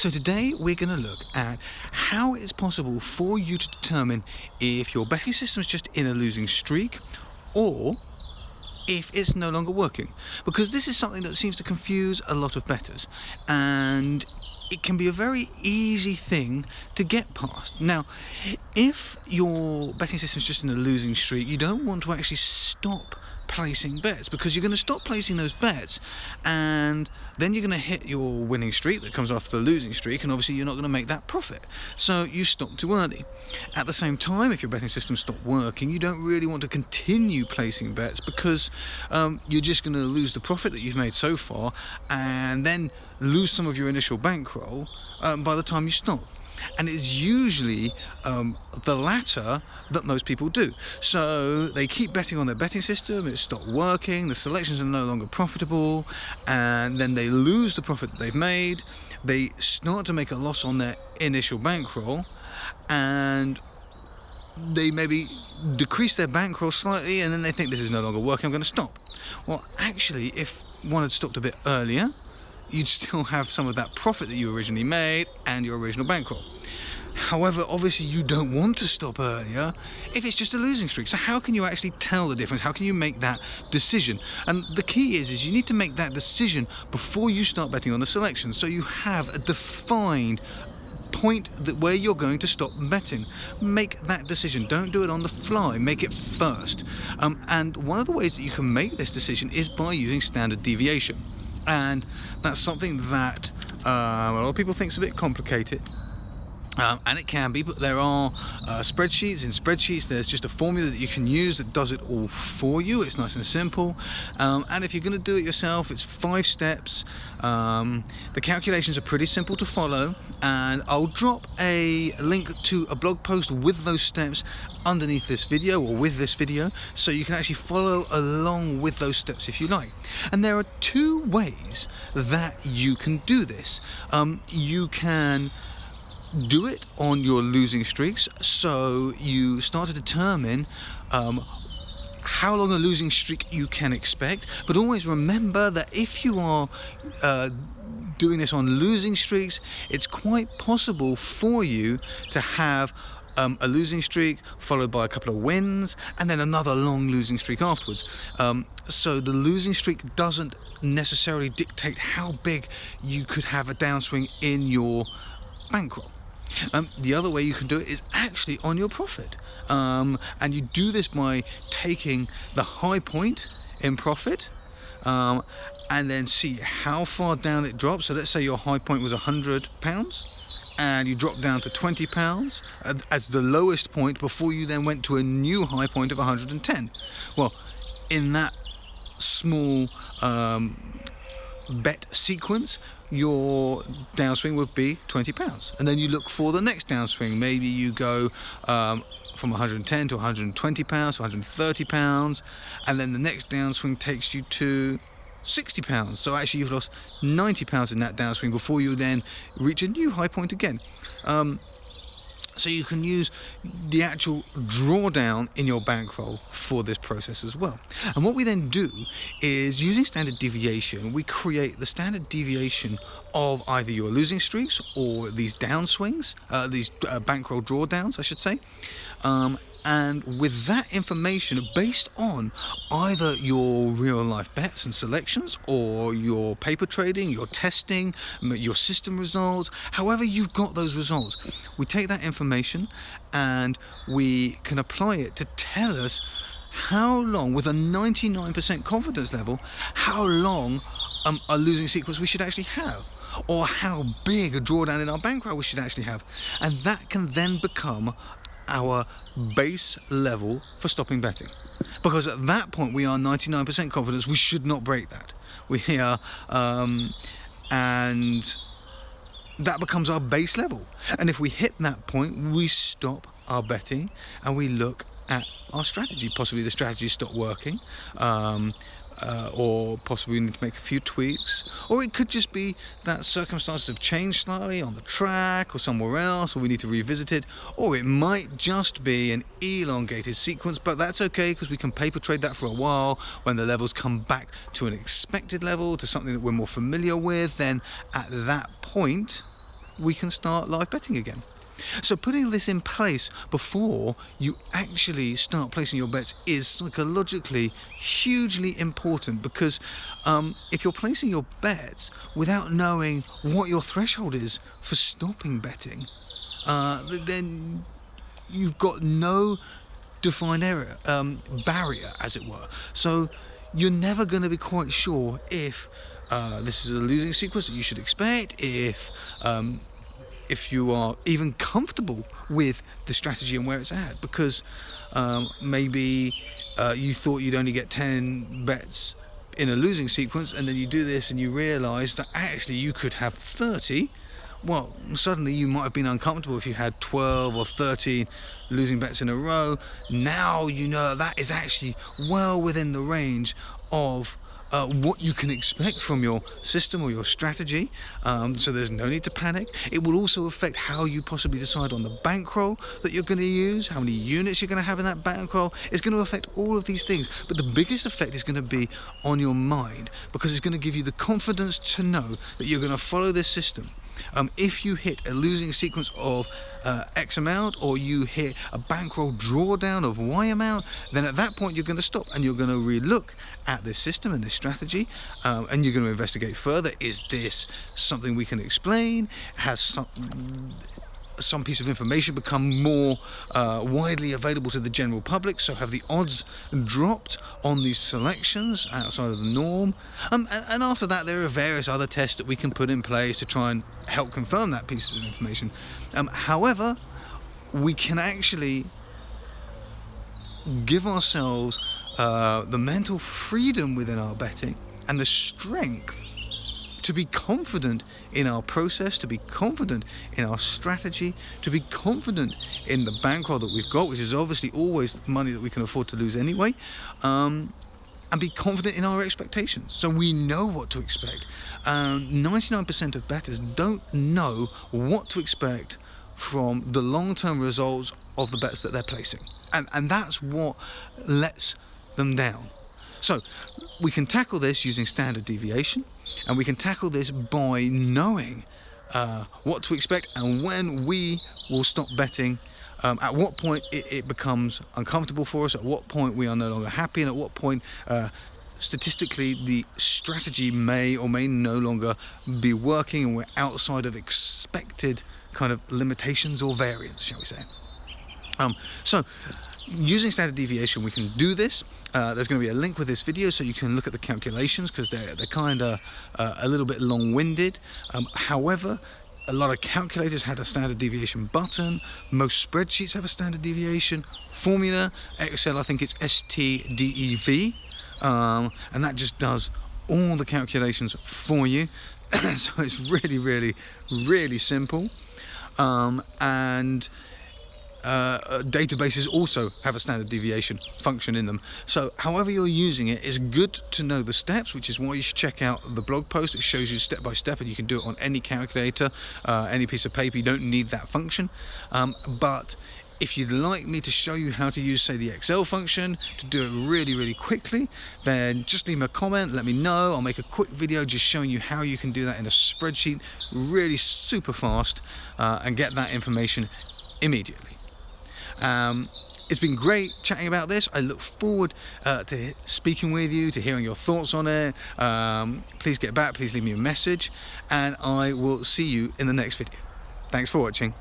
So today we're going to look at how it's possible for you to determine if your betting system is just in a losing streak or if it's no longer working, because this is something that seems to confuse a lot of bettors, and it can be a very easy thing to get past. Now, if your betting system is just in a losing streak, you don't want to actually stop placing bets, because you're going to stop placing those bets and then you're going to hit your winning streak that comes after the losing streak, and obviously you're not going to make that profit, so you stop too early. At the same time, if your betting system stopped working, you don't really want to continue placing bets, because you're just going to lose the profit that you've made so far and then lose some of your initial bankroll by the time you stop. And it's usually the latter that most people do. So they keep betting on their betting system, it's stopped working, the selections are no longer profitable, and then they lose the profit that they've made, they start to make a loss on their initial bankroll, and they maybe decrease their bankroll slightly, and then they think this is no longer working, I'm going to stop. Well, actually, if one had stopped a bit earlier, you'd still have some of that profit that you originally made and your original bankroll. However, obviously you don't want to stop earlier if it's just a losing streak. So how can you actually tell the difference? How can you make that decision? And the key is you need to make that decision before you start betting on the selection, so you have a defined point where you're going to stop betting. Make that decision. Don't do it on the fly. Make it first. And one of the ways that you can make this decision is by using standard deviation. And that's something that a lot of people think is a bit complicated, and it can be, but there are spreadsheets. In spreadsheets there's just a formula that you can use that does it all for you. It's nice and simple, and if you're going to do it yourself, it's 5 steps. The calculations are pretty simple to follow, and I'll drop a link to a blog post with those steps underneath this video, or with this video, so you can actually follow along with those steps if you like. And there are 2 ways that you can do this. You can do it on your losing streaks, so you start to determine how long a losing streak you can expect, but always remember that if you are doing this on losing streaks, it's quite possible for you to have a losing streak followed by a couple of wins and then another long losing streak afterwards. So the losing streak doesn't necessarily dictate how big you could have a downswing in your bankroll. The other way you can do it is actually on your profit, and you do this by taking the high point in profit and then see how far down it drops. So let's say your high point was £100 and you drop down to £20 as the lowest point before you then went to a new high point of 110. Well, in that small bet sequence, your downswing would be £20, and then you look for the next downswing. Maybe you go from 110 to 120 pounds to 130 pounds, and then the next downswing takes you to 60 pounds. So actually you've lost 90 pounds in that downswing before you then reach a new high point again. So you can use the actual drawdown in your bankroll for this process as well. And what we then do is, using standard deviation, we create the standard deviation of either your losing streaks or these downswings, these bankroll drawdowns, I should say. And with that information, based on either your real life bets and selections, or your paper trading, your testing, your system results, however you've got those results, we take that information and we can apply it to tell us how long, with a 99% confidence level, how long a losing sequence we should actually have, or how big a drawdown in our bankroll we should actually have. And that can then become our base level for stopping betting, because at that point we are 99% confidence we should not break that. We are and that becomes our base level, and if we hit that point, we stop our betting and we look at our strategy. Possibly the strategy stopped working, or possibly we need to make a few tweaks, or it could just be that circumstances have changed slightly on the track or somewhere else, or we need to revisit it, or it might just be an elongated sequence, but that's okay because we can paper trade that for a while. When the levels come back to an expected level, to something that we're more familiar with, then at that point we can start live betting again. So putting this in place before you actually start placing your bets is psychologically hugely important, because if you're placing your bets without knowing what your threshold is for stopping betting, then you've got no defined barrier, as it were. So you're never going to be quite sure if this is a losing sequence that you should expect, if you are even comfortable with the strategy and where it's at, because maybe you thought you'd only get 10 bets in a losing sequence, and then you do this and you realise that actually you could have 30. Well, suddenly you might have been uncomfortable if you had 12 or 13 losing bets in a row. Now you know that is actually well within the range of what you can expect from your system or your strategy, so there's no need to panic. It will also affect how you possibly decide on the bankroll that you're going to use, how many units you're going to have in that bankroll. It's going to affect all of these things, but the biggest effect is going to be on your mind, because it's going to give you the confidence to know that you're going to follow this system. If you hit a losing sequence of X amount, or you hit a bankroll drawdown of Y amount, then at that point you're going to stop and you're going to re-look at this system and this strategy, and you're going to investigate further. Is this something we can explain? Has some piece of information become more widely available to the general public? So have the odds dropped on these selections outside of the norm? And after that, there are various other tests that we can put in place to try and help confirm that piece of information. However, we can actually give ourselves the mental freedom within our betting and the strength to be confident in our process, to be confident in our strategy, to be confident in the bankroll that we've got, which is obviously always money that we can afford to lose anyway, and be confident in our expectations. So we know what to expect. 99% of bettors don't know what to expect from the long-term results of the bets that they're placing. And that's what lets them down. So we can tackle this using standard deviation, and we can tackle this by knowing what to expect and when we will stop betting, at what point it becomes uncomfortable for us, at what point we are no longer happy, and at what point statistically the strategy may or may no longer be working and we're outside of expected kind of limitations or variance, shall we say. So using standard deviation, we can do this. There's going to be a link with this video so you can look at the calculations, because they're kind of a little bit long-winded. However, a lot of calculators had a standard deviation button. Most spreadsheets have a standard deviation formula. Excel, I think it's STDEV, and that just does all the calculations for you. So it's really, really, really simple. And databases also have a standard deviation function in them. So however you're using it, it's good to know the steps, which is why you should check out the blog post. It shows you step by step, and you can do it on any calculator, any piece of paper. You don't need that function. But if you'd like me to show you how to use, say, the Excel function to do it really, really quickly, then just leave me a comment, let me know. I'll make a quick video just showing you how you can do that in a spreadsheet really super fast, and get that information immediately. It's been great chatting about this. I look forward to speaking with you, to hearing your thoughts on it. Please get back, please leave me a message, and I will see you in the next video. Thanks for watching.